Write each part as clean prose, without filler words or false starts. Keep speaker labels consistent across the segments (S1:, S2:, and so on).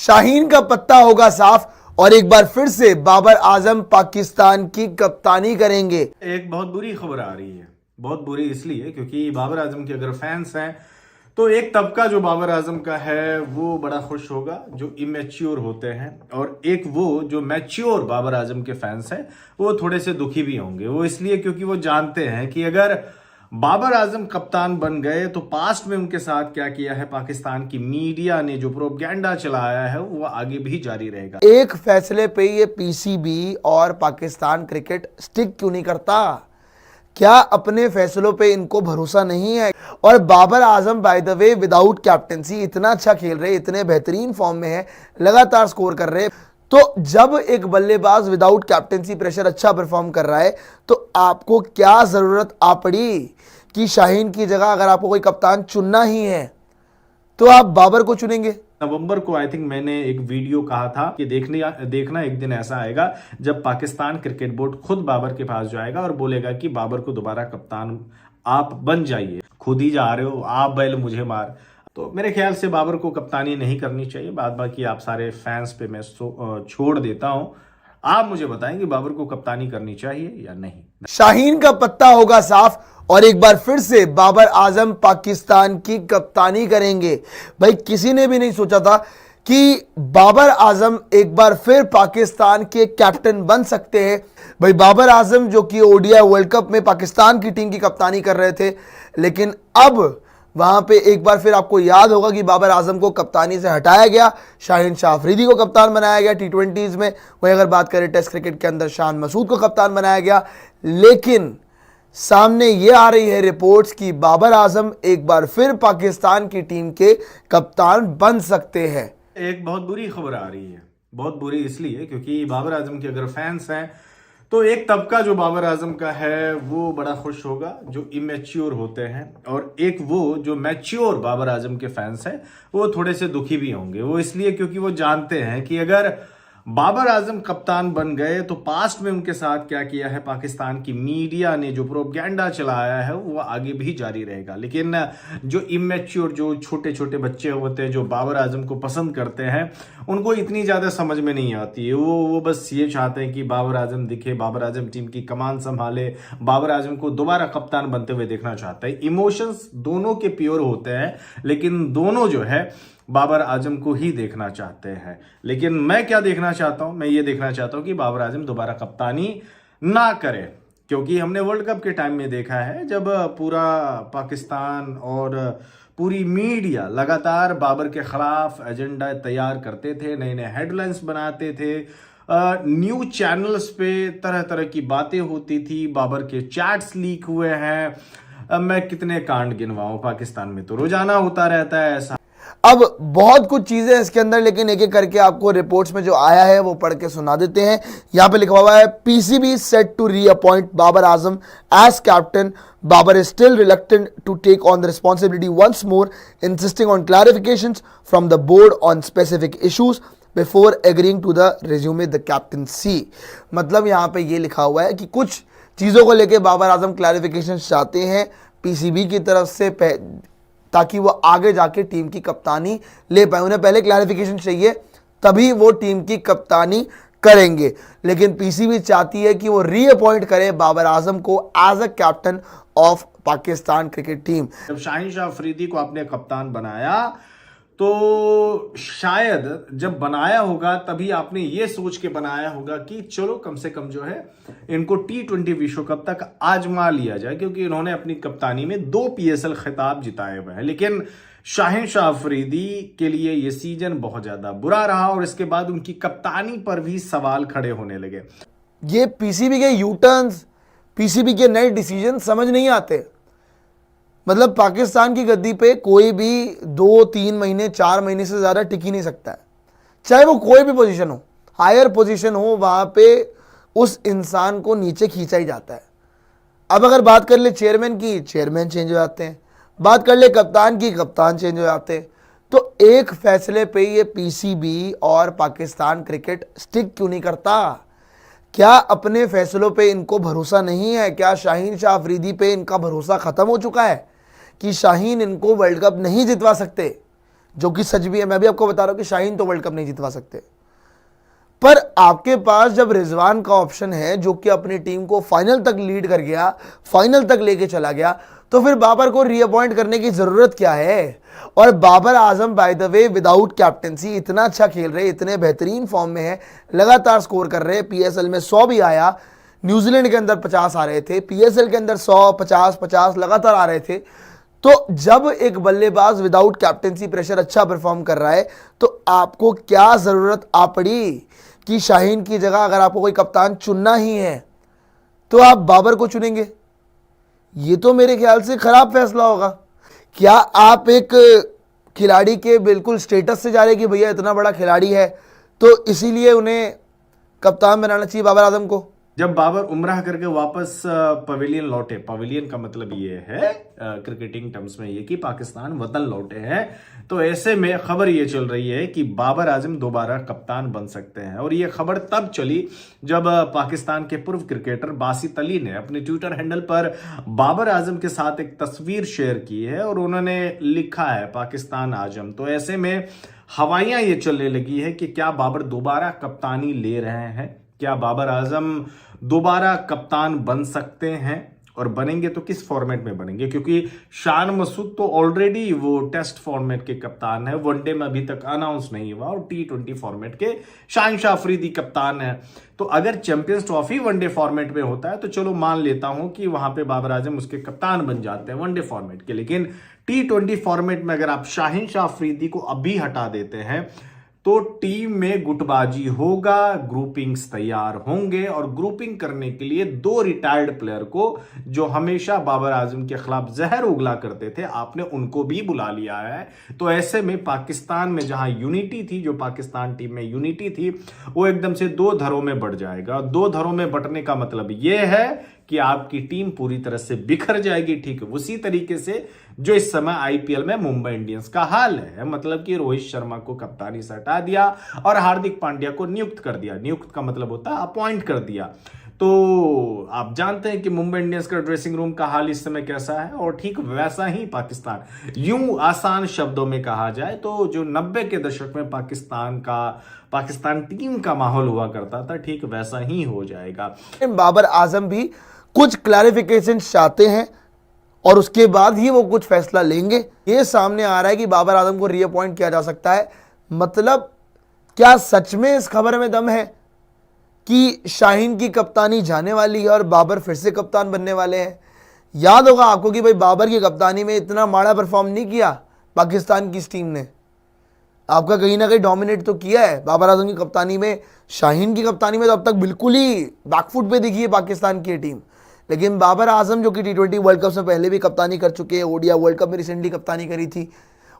S1: शाहीन का पत्ता होगा साफ और एक बार फिर से बाबर आजम पाकिस्तान की कप्तानी करेंगे।
S2: एक बहुत बुरी खबर आ रही है, बहुत बुरी इसलिए क्योंकि बाबर आजम के अगर फैंस हैं तो एक तबका जो बाबर आजम का है वो बड़ा खुश होगा जो इमेच्योर होते हैं, और एक वो जो मैच्योर बाबर आजम के फैंस हैं वो थोड़े से दुखी भी होंगे। वो इसलिए क्योंकि वो जानते हैं कि अगर बाबर आजम कप्तान बन गए तो पास्ट में उनके साथ क्या किया है पाकिस्तान की मीडिया ने, जो प्रोपेगेंडा चलाया है वो आगे भी जारी रहेगा।
S1: एक फैसले पे ये पीसीबी और पाकिस्तान क्रिकेट स्टिक क्यों नहीं करता? क्या अपने फैसलों पे इनको भरोसा नहीं है? और Babar Azam by the way without captaincy इतना अच्छा खेल रहे, इतने बेहतरीन फॉर्म में है, लगातार स्कोर कर रहे। तो जब एक बल्लेबाज विदाउट कैप्टेंसी प्रेशर अच्छा परफॉर्म कर रहा है तो आपको क्या जरूरत आ पड़ी कि शाहीन की जगह अगर आपको कोई कप्तान चुनना ही है तो आप बाबर को चुनेंगे?
S2: नवंबर को आई थिंक मैंने एक वीडियो कहा था कि देखना एक दिन ऐसा आएगा जब पाकिस्तान क्रिकेट बोर्ड खुद बाबर के पास जाएगा और बोलेगा कि बाबर को दोबारा कप्तान आप बन जाइए, खुद ही जा रहे हो, आप बैल मुझे मार। तो मेरे ख्याल से बाबर को कप्तानी नहीं करनी चाहिए। बाद बाकी आप सारे फैंस पे मैं छोड़ देता हूं, आप मुझे बताएं कि बाबर को कप्तानी करनी चाहिए या नहीं।
S1: शाहीन का पत्ता होगा साफ और एक बार फिर से बाबर आजम पाकिस्तान की कप्तानी करेंगे। भाई किसी ने भी नहीं सोचा था कि बाबर आजम एक बार फिर पाकिस्तान के कैप्टन बन सकते हैं। भाई बाबर आजम जो कि ओडीआई वर्ल्ड कप में पाकिस्तान की टीम की कप्तानी कर रहे थे, लेकिन अब वहां पे एक बार फिर आपको याद होगा कि बाबर आजम को कप्तानी से हटाया गया, शाहीन शाह अफरीदी को कप्तान बनाया गया टी20 में। वहीं अगर बात करें टेस्ट क्रिकेट के अंदर शान मसूद को कप्तान बनाया गया। लेकिन सामने ये आ रही है रिपोर्ट्स कि बाबर आजम एक बार फिर पाकिस्तान की टीम के कप्तान बन सकते हैं।
S2: एक बहुत बुरी खबर आ रही है, बहुत बुरी इसलिए क्योंकि बाबर आजम के अगर फैंस हैं तो एक तबका जो बाबर आजम का है वो बड़ा खुश होगा जो इमेच्योर होते हैं, और एक वो जो मैच्योर बाबर आजम के फैंस हैं वो थोड़े से दुखी भी होंगे। वो इसलिए क्योंकि वो जानते हैं कि अगर बाबर आजम कप्तान बन गए तो पास्ट में उनके साथ क्या किया है पाकिस्तान की मीडिया ने, जो प्रोपेगेंडा चलाया है वो आगे भी जारी रहेगा। लेकिन जो इमेच्योर, जो छोटे छोटे बच्चे होते हैं जो बाबर आजम को पसंद करते हैं, उनको इतनी ज्यादा समझ में नहीं आती है। वो बस ये चाहते हैं कि बाबर आजम दिखे, बाबर आजम टीम की कमान संभाले, बाबर आजम को दोबारा कप्तान बनते हुए देखना चाहते हैं। इमोशंस दोनों के प्योर होते हैं, लेकिन दोनों जो है बाबर आजम को ही देखना चाहते हैं। लेकिन मैं क्या देखना चाहता हूं? मैं ये देखना चाहता हूं कि बाबर आजम दोबारा कप्तानी ना करे, क्योंकि हमने वर्ल्ड कप के टाइम में देखा है जब पूरा पाकिस्तान और पूरी मीडिया लगातार बाबर के खिलाफ एजेंडा तैयार करते थे, नए नए हेडलाइंस बनाते थे, न्यूज चैनल्स पे तरह तरह की बातें होती थी, बाबर के चैट्स लीक हुए हैं। अब मैं कितने कांड गिनवाऊं, पाकिस्तान में तो रोजाना होता रहता है ऐसा।
S1: अब बहुत कुछ चीजें इसके अंदर, लेकिन एक एक करके आपको रिपोर्ट्स में जो आया है वो पढ़ के सुना देते हैं। यहां पे लिखा हुआ है PCB set to reappoint Babar Azam as captain, Babar is still reluctant to take on the responsibility once more, insisting on clarifications from the board on specific issues before agreeing to the resume the captaincy. मतलब यहां पे ये लिखा हुआ है कि कुछ चीजों को लेकर बाबर आजम क्लैरिफिकेशन चाहते हैं पीसीबी की तरफ से, ताकि वो आगे जाके टीम की कप्तानी ले पाए। उन्हें पहले क्लैरिफिकेशन चाहिए, तभी वो टीम की कप्तानी करेंगे। लेकिन पीसीबी चाहती है कि वो रीअपॉइंट करे बाबर आजम को as a captain of Pakistan cricket team.
S2: जब शाहीन शाह अफरीदी को आपने कप्तान बनाया तो शायद जब बनाया होगा तभी आपने ये सोच के बनाया होगा कि चलो कम से कम जो है इनको टी20 विश्व कप तक आजमा लिया जाए, क्योंकि इन्होंने अपनी कप्तानी में 2 पीएसएल खिताब जिताए हुए हैं। लेकिन शाहीन शाह अफरीदी के लिए ये सीजन बहुत ज्यादा बुरा रहा और इसके बाद उनकी कप्तानी पर भी सवाल खड़े होने लगे।
S1: ये पीसीबी के यू टर्न्स, पीसीबी के नए डिसीजन समझ नहीं आते। मतलब पाकिस्तान की गद्दी पे कोई भी 2-3 महीने 4 महीने से ज़्यादा टिक ही नहीं सकता है, चाहे वो कोई भी पोजीशन हो, हायर पोजीशन हो, वहाँ पे उस इंसान को नीचे खींचा ही जाता है। अब अगर बात कर ले चेयरमैन की, चेयरमैन चेंज हो जाते हैं, बात कर ले कप्तान की, कप्तान चेंज हो जाते हैं। तो एक फैसले पे ये पीसीबी और पाकिस्तान क्रिकेट स्टिक क्यों नहीं करता? क्या अपने फैसलों पे इनको भरोसा नहीं है? क्या शाहीन शाह अफरीदी पे इनका भरोसा ख़त्म हो चुका है कि शाहीन इनको वर्ल्ड कप नहीं जितवा सकते? जो कि सच भी है। मैं भी आपको बता रहा हूं कि शाहीन तो वर्ल्ड कप नहीं जितवा सकते, पर आपके पास जब रिजवान का ऑप्शन है जो कि अपनी टीम को फाइनल तक लीड कर गया, फाइनल तक लेके चला गया, तो फिर बाबर को रीअपॉइंट करने की जरूरत क्या है? और Babar Azam by the way without captaincy इतना अच्छा खेल रहे, इतने बेहतरीन फॉर्म में है, लगातार स्कोर कर रहे हैं। पीएसएल में 100 भी आया, न्यूजीलैंड के अंदर 50 आ रहे थे, पीएसएल के अंदर 100, 50, 50 लगातार आ रहे थे। तो जब एक बल्लेबाज विदाउट कैप्टेंसी प्रेशर अच्छा परफॉर्म कर रहा है, तो आपको क्या जरूरत आ पड़ी कि शाहीन की जगह अगर आपको कोई कप्तान चुनना ही है तो आप बाबर को चुनेंगे? ये तो मेरे ख्याल से खराब फैसला होगा। क्या आप एक खिलाड़ी के बिल्कुल स्टेटस से जा रहे कि भैया इतना बड़ा खिलाड़ी है तो इसीलिए उन्हें कप्तान बनाना चाहिए बाबर आजम को?
S2: जब बाबर उम्राह करके वापस पवेलियन लौटे, पवेलियन का मतलब ये है क्रिकेटिंग टर्म्स में ये कि पाकिस्तान वतन लौटे हैं, तो ऐसे में खबर ये चल रही है कि बाबर आजम दोबारा कप्तान बन सकते हैं। और ये खबर तब चली जब पाकिस्तान के पूर्व क्रिकेटर बासित अली ने अपने ट्विटर हैंडल पर बाबर आजम के साथ एक तस्वीर शेयर की है और उन्होंने लिखा है पाकिस्तान आजम। तो ऐसे में हवाइयां ये चलने लगी है कि क्या बाबर दोबारा कप्तानी ले रहे हैं, क्या बाबर आजम दोबारा कप्तान बन सकते हैं, और बनेंगे तो किस फॉर्मेट में बनेंगे? क्योंकि शान मसूद तो ऑलरेडी वो टेस्ट फॉर्मेट के कप्तान है, वनडे में अभी तक अनाउंस नहीं हुआ, और T20 फॉर्मेट के शाहिन अफरीदी कप्तान है। तो अगर चैंपियंस ट्रॉफी वनडे फॉर्मेट में होता है तो चलो मान लेता हूं कि वहां पे बाबर आजम उसके कप्तान बन जाते हैं वनडे फॉर्मेट के, लेकिन T20 फॉर्मेट में अगर आप शाहिन अफरीदी को अभी हटा देते हैं तो टीम में गुटबाजी होगा, ग्रुपिंग्स तैयार होंगे, और ग्रुपिंग करने के लिए 2 रिटायर्ड प्लेयर को जो हमेशा बाबर आजम के खिलाफ जहर उगला करते थे, आपने उनको भी बुला लिया है। तो ऐसे में पाकिस्तान में जहां यूनिटी थी, जो पाकिस्तान टीम में यूनिटी थी, वो एकदम से 2 धरों में बढ़ जाएगा। 2 धरों में बंटने का मतलब यह है कि आपकी टीम पूरी तरह से बिखर जाएगी, ठीक उसी तरीके से जो इस समय आईपीएल में मुंबई इंडियंस का हाल है। मतलब कि रोहित शर्मा को कप्तानी से हटा दिया और हार्दिक पांड्या को नियुक्त कर दिया। नियुक्त का मतलब होता है अपॉइंट कर दिया। तो आप जानते हैं कि मुंबई इंडियंस का ड्रेसिंग रूम का हाल इस समय कैसा है, और ठीक वैसा ही पाकिस्तान, यूं आसान शब्दों में कहा जाए तो जो 90 के दशक में पाकिस्तान टीम का माहौल हुआ करता था, ठीक वैसा ही हो जाएगा।
S1: बाबर आजम भी कुछ क्लैरिफिकेशन चाहते हैं और उसके बाद ही वो कुछ फैसला लेंगे। ये सामने आ रहा है कि बाबर आजम को रीअपॉइंट किया जा सकता है। मतलब क्या सच में इस खबर में दम है कि शाहीन की कप्तानी जाने वाली है और बाबर फिर से कप्तान बनने वाले हैं? याद होगा आपको कि भाई बाबर की कप्तानी में इतना माड़ा परफॉर्म नहीं किया पाकिस्तान की इस टीम ने, आपका कहीं ना कहीं डोमिनेट तो किया है। बाबर आजम की कप्तानी में, शाहीन की कप्तानी में तो अब तक बिल्कुल ही बैकफुट पे दिखी है पाकिस्तान की टीम। लेकिन बाबर आजम जो कि T20 वर्ल्ड कप से पहले भी कप्तानी कर चुके हैं, ओडीआई वर्ल्ड कप में रिसेंटली कप्तानी करी थी,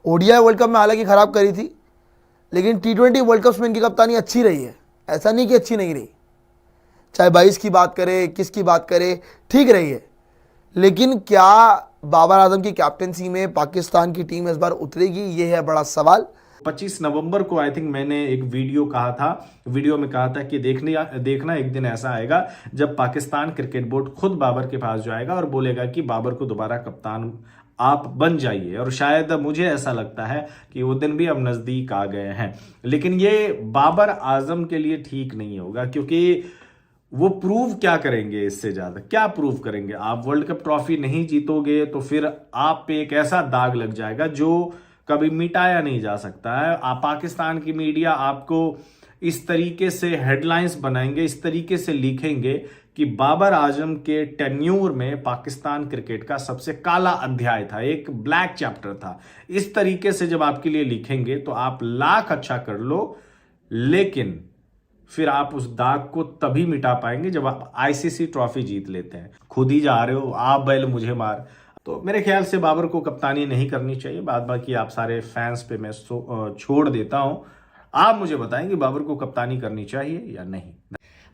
S1: ओडीआई वर्ल्ड कप में हालांकि खराब करी थी, लेकिन T20 वर्ल्ड कप में इनकी कप्तानी अच्छी रही है, ऐसा नहीं कि अच्छी नहीं रही। चाहे 22 की बात करें, 21 की बात करें, ठीक रही है। लेकिन क्या बाबर आजम की कैप्टनसी में पाकिस्तान की टीम इस बार उतरेगी, ये है बड़ा सवाल।
S2: 25 नवंबर को आई थिंक मैंने एक वीडियो में कहा था कि देखना एक दिन ऐसा आएगा जब पाकिस्तान क्रिकेट बोर्ड खुद बाबर के पास जाएगा और बोलेगा कि बाबर को दोबारा कप्तान आप बन जाइए। और शायद मुझे ऐसा लगता है कि वो दिन भी अब नजदीक आ गए हैं। लेकिन ये बाबर आजम के लिए ठीक नहीं होगा, क्योंकि वो प्रूव क्या करेंगे, इससे ज्यादा क्या प्रूव करेंगे? आप वर्ल्ड कप ट्रॉफी नहीं जीतोगे तो फिर आप पे एक ऐसा दाग लग जाएगा जो कभी मिटाया नहीं जा सकता है। पाकिस्तान की मीडिया आपको इस तरीके से हेडलाइंस बनाएंगे, इस तरीके से लिखेंगे कि बाबर आजम के टेन्यूर में पाकिस्तान क्रिकेट का सबसे काला अध्याय था, एक ब्लैक चैप्टर था। इस तरीके से जब आपके लिए लिखेंगे तो आप लाख अच्छा कर लो, लेकिन फिर आप उस दाग को तभी मिटा पाएंगे जब आप आईसीसी ट्रॉफी जीत लेते हैं। खुद ही जा रहे हो, आप बैल मुझे मार। तो मेरे ख्याल से बाबर को कप्तानी नहीं करनी चाहिए। बाद बाकी आप सारे फैंस पे मैं छोड़ देता हूं। आप मुझे बताएं कि बाबर को कप्तानी करनी चाहिए या नहीं।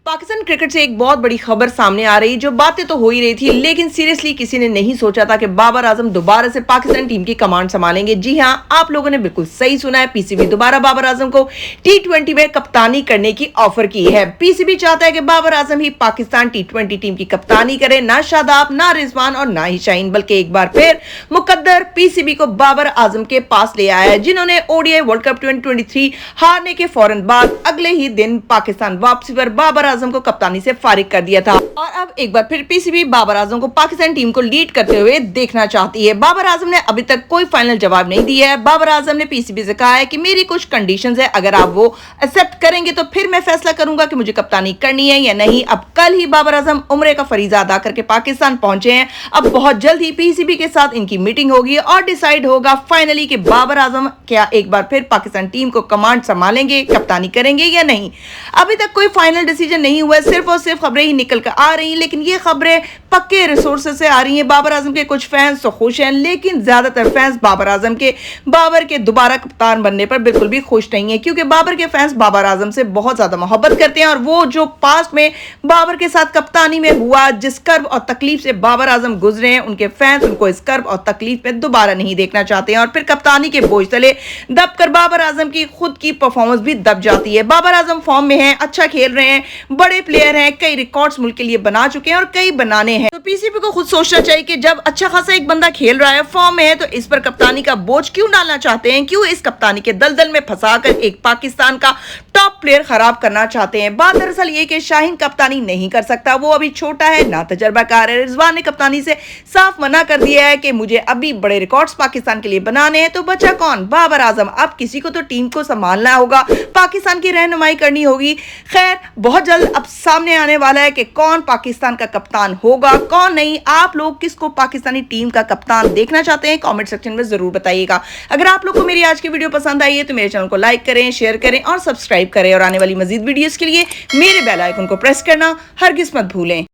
S3: पाकिस्तान क्रिकेट से एक बहुत बड़ी खबर सामने आ रही, जो बातें तो हो ही रही थी, लेकिन सीरियसली किसी ने नहीं सोचा था कि बाबर आजम दोबारा से पाकिस्तान टीम की कमांड संभालेंगे। जी हां, आप लोगों ने बिल्कुल सही सुना है। पीसीबी दोबारा बाबर आजम को टी20 में कप्तानी करने की ऑफर की है। पीसीबी चाहता है कि बाबर आजम ही पाकिस्तान टी20 टीम की कप्तानी करे, ना शादाब, ना रिजवान और ना ही शाहीन, बल्कि एक बार फिर मुकद्दर पीसीबी को बाबर आजम के पास ले आया है, जिन्होंने ओडीआई वर्ल्ड कप 2023 हारने के फौरन बाद अगले ही दिन पाकिस्तान वापसी पर बाबर आजम को कप्तानी से फारिग कर दिया था। और अब एक बार फिर पीसीबी बाबर आजम को पाकिस्तान टीम को लीड करते हुए देखना चाहती है। बाबर आजम ने अभी तक कोई फाइनल जवाब नहीं दिया है। बाबर आजम ने पीसीबी से कहा है कि मेरी कुछ कंडीशंस है, अगर आप वो एक्सेप्ट करेंगे तो फिर मैं फैसला करूंगा कि मुझे कप्तानी करनी है या नहीं। अब कल ही बाबर आजम उम्रे का फरीजा अदा करके पाकिस्तान पहुंचे हैं। अब बहुत जल्द ही पीसीबी के साथ इनकी मीटिंग होगी और डिसाइड होगा फाइनली कि बाबर आजम क्या एक बार फिर पाकिस्तान टीम को कमांड संभालेंगे, कप्तानी करेंगे या नहीं। अभी तक कोई फाइनल डिसीजन नहीं हुआ है, सिर्फ और सिर्फ खबरें ही निकल कर आ रही हैं, लेकिन ये खबरें पक्के रिसोर्सेज से आ रही हैं। बाबर आजम के कुछ फैंस तो खुश हैं, लेकिन ज्यादातर फैंस बाबर के दोबारा कप्तान बनने पर बिल्कुल भी खुश नहीं है, क्योंकि बाबर के फैंस बाबर आजम से बहुत ज्यादा मोहब्बत करते हैं और वो जो पास्ट में बाबर के साथ कप्तानी में हुआ, जिस कर्ब और तकलीफ से बाबर आजम गुजरे हैं, उनके फैंस उनको इस कर्ब और तकलीफ में दोबारा नहीं देखना चाहते हैं और फिर कप्तानी के बोझ तले दबकर बाबर आजम की खुद की परफॉर्मेंस भी दब जाती है। बाबर आजम फॉर्म में हैं, अच्छा खेल रहे हैं, बड़े प्लेयर हैं, कई रिकॉर्ड्स मुल्क के लिए बना चुके हैं और कई बनाने हैं। तो पीसीबी को खुद सोचना चाहिए कि जब अच्छा खासा एक बंदा खेल रहा है, फॉर्म में है, तो इस पर कप्तानी का बोझ क्यों डालना चाहते हैं, क्यों इस कप्तानी के दलदल में फंसाकर एक पाकिस्तान का टॉप प्लेयर खराब करना चाहते हैं। बात दरअसल ये कि शाहीन कप्तानी नहीं कर सकता, वो अभी छोटा है, ना तजर्बाकार है। रिजवान ने कप्तानी से साफ मना कर दिया है कि मुझे अभी बड़े रिकॉर्ड्स पाकिस्तान के लिए बनाने हैं। तो बचा कौन? बाबर आजम। अब किसी को तो टीम को संभालना होगा, पाकिस्तान की रहनुमाई करनी होगी। खैर, बहुत जल्द अब सामने आने वाला है कि कौन पाकिस्तान का कप्तान होगा, कौन नहीं। आप लोग किसको पाकिस्तानी टीम का कप्तान देखना चाहते हैं, कमेंट सेक्शन में जरूर बताइएगा। अगर आप लोग को मेरी आज की वीडियो पसंद आई है तो मेरे चैनल को लाइक करें, शेयर करें और सब्सक्राइब करें, और आने वाली मजीद वीडियोस के लिए मेरे बेल आइकन को प्रेस करना हरगिज मत भूलें।